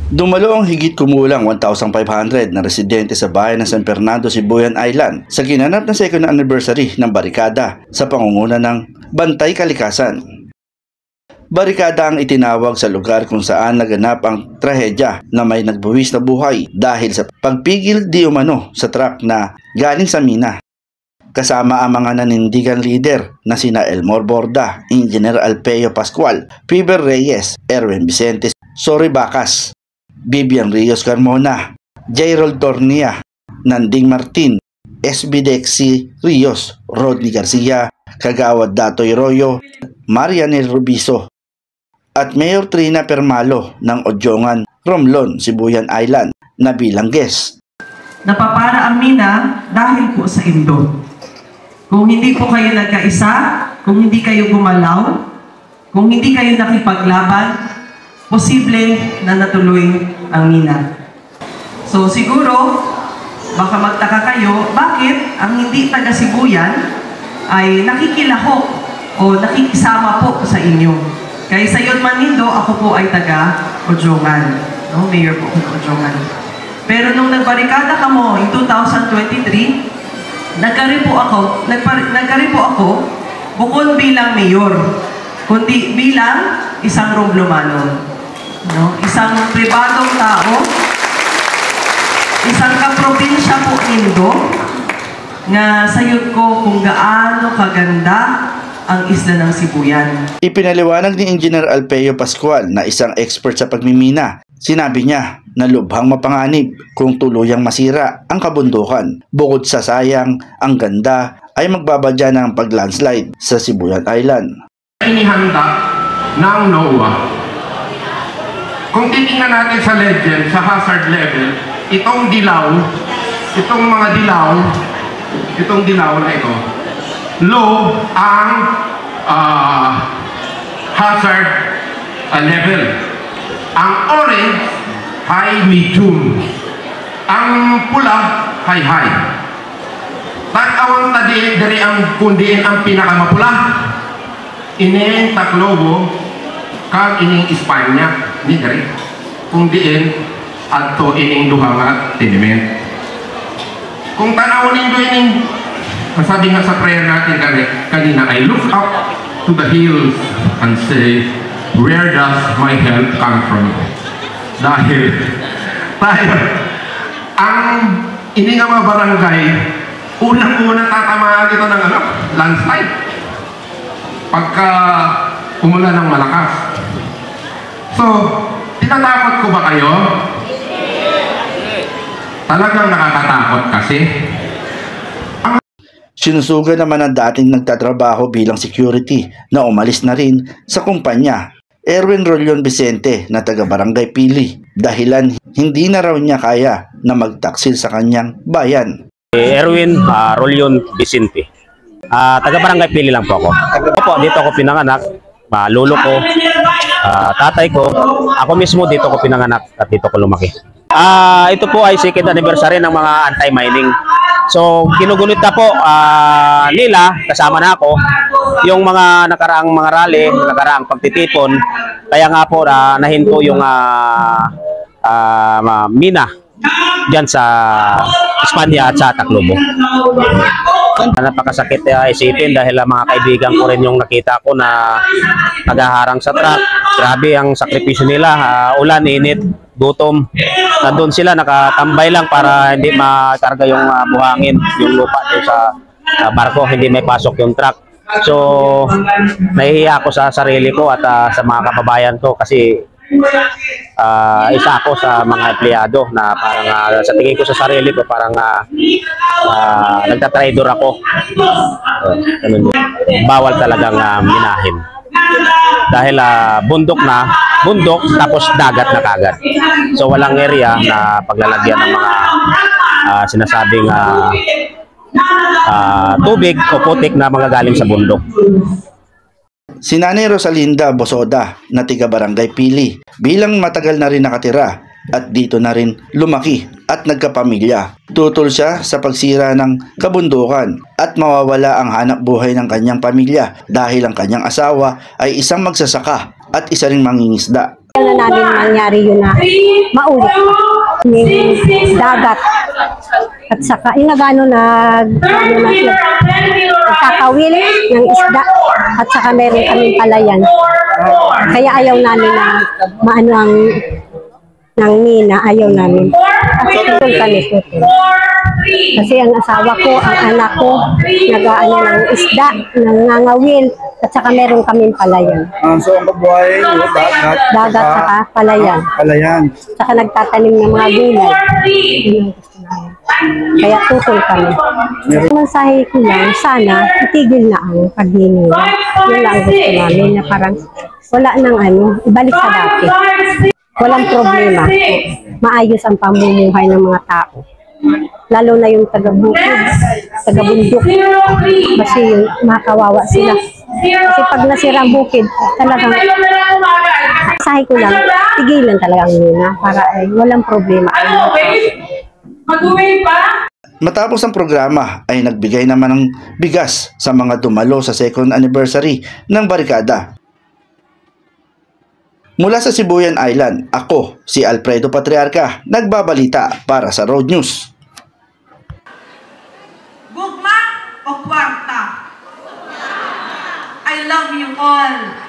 Dumalo ang higit kumulang 1,500 na residente sa bayan ng San Fernando, Sibuyan Island sa ginanap na second anniversary ng barikada sa pangunguna ng Bantay Kalikasan. Barikada ang itinawag sa lugar kung saan naganap ang trahedya na may nagbuwis na buhay dahil sa pagpigil di umano sa truck na galing sa mina. Kasama ang mga nanindigan leader na sina Elmore Borda, Engineer Alpeo Pascual, Piber Reyes, Erwin Vicente Sori Bacas, Vivian Rios Carmona, Jairold Tornia, Nanding Martin, SB Dexy Rios, Rodney Garcia, Kagawad Datoy Royo, Marianel Rubiso, at Mayor Trina Permalo ng Odjongan, Romblon, Sibuyan Island na bilang guest. Napapara ang mina dahil po sa Indo. Kung hindi po kayo nagkaisa, kung hindi kayo gumalaw, kung hindi kayo nakipaglaban, posible na natuloy ang mina. So siguro, baka magtaka kayo, bakit ang hindi taga-Sibuyan ay nakikilahok o nakikisama po sa inyo? Kaya sa Yon Manindo, ako po ay taga-Odjongan. No? Mayor po ng Odjongan. Pero nung nagbarikada ka mo in 2023, nagkari po ako bukod bilang mayor, kundi bilang isang Romblomano. No? Isang pribadong tao, isang kaprobinsya po Indo, nga sayod ko kung gaano kaganda ang isla ng Sibuyan. Ipinaliwanag ni Engineer Alpeo Pascual na isang expert sa pagmimina. Sinabi niya na lubhang mapanganib kung tuluyang masira ang kabundukan. Bukod sa sayang, ang ganda ay magbabadya ng paglandslide sa Sibuyan Island. Inihanda ng NOAA. Kung titingnan natin sa legend, sa hazard level, itong mga dilaw na ito, low ang hazard level. Ang orange, high medium. Ang pula, high. Tag-awang dari ang kundiin ang pinakamapula. Ining Taclobo, kag ining Espanya, ni dari. Kundiin, adto ining duhangat tiniment. Kung tanaw ninyo ining, masabi nga sa prayer natin kanina, I look up to the hills and say, where does my help come from? Dahil ang ining mga barangay, unang-unang tatamaan ito ng landslide. Pagka umulan ng malakas. So, tinatakot ko ba kayo? Talagang nakakatakot kasi. Sinusugan naman ang dating nagtatrabaho bilang security na umalis na rin sa kumpanya, Erwin Rolyon Vicente na taga-Barangay Pili, dahilan hindi na raw niya kaya na magtaksil sa kanyang bayan. Erwin Rolyon Vicente, taga-Barangay Pili lang po ako. Dito ako pinanganak, lolo ko, tatay ko, ako mismo dito ko pinanganak at dito ko lumaki. Ito po ay second anniversary ng mga anti-mining. So, ginugunit na po nila, kasama na ako, yung mga nakaraang mga rally, nakaraang pagtitipon. Kaya nga po nahinto yung mina dyan sa Espanya at sa Taclobo. Napakasakit isipin dahil mga kaibigan ko rin yung nakita ko na naghaharang sa truck. Grabe ang sakripisyo nila, ulan, init, gutom. Nandun sila nakatambay lang para hindi makarga yung buhangin, yung lupa doon sa barko, hindi may pasok yung truck. So, nahihiya ako sa sarili ko at sa mga kababayan ko kasi isa ako sa mga empleyado na parang sa tingin ko sa sarili ko parang nagtatraidor ako. Bawal talagang minahin. Dahil bundok tapos dagat na kagad. So walang area na paglalagyan ng mga sinasabing tubig o putik na mga galing sa bundok. Si Nanay Rosalinda Bosoda na tiga-Barangay Pili bilang matagal na rin nakatira at dito na rin lumaki at nagkapamilya. Tutol siya sa pagsira ng kabundukan at mawawala ang hanap buhay ng kanyang pamilya dahil ang kanyang asawa ay isang magsasaka at isa ring mangingisda. na namin mangyari yun na maulit pa. Yung dagat. At saka, yung nagkakawil ng isda. At saka meron kaming palayan. Kaya ayaw namin na maano ang ng mina, ayaw namin. At tutol kami, tutol. Kasi ang asawa ko, ang anak ko, nag-aano ng isda, nangangawil, at saka meron kaming palayan. So ang kabuhay, dagat. Dagat, saka palayan. Palayan. Saka nagtatanim ng mga gulay. Kaya tutol kami. Mensahe ko lang, sana itigil na ang pagninila. Yun lang gusto namin na parang wala nang ibalik sa dati. Walang problema. Maayos ang pamumuhay ng mga tao. Lalo na yung taga-bukid, taga-bundok. Kasi makawawa sila. Kasi pag nasira ang bukid, talagang mensahe ko lang, tigilan talagang nila para walang problema. Matapos ang programa ay nagbigay naman ng bigas sa mga dumalo sa second anniversary ng barikada. Mula sa Sibuyan Island, ako si Alfredo Patriarca, nagbabalita para sa Road News. Gugma o kwarta? I love you all.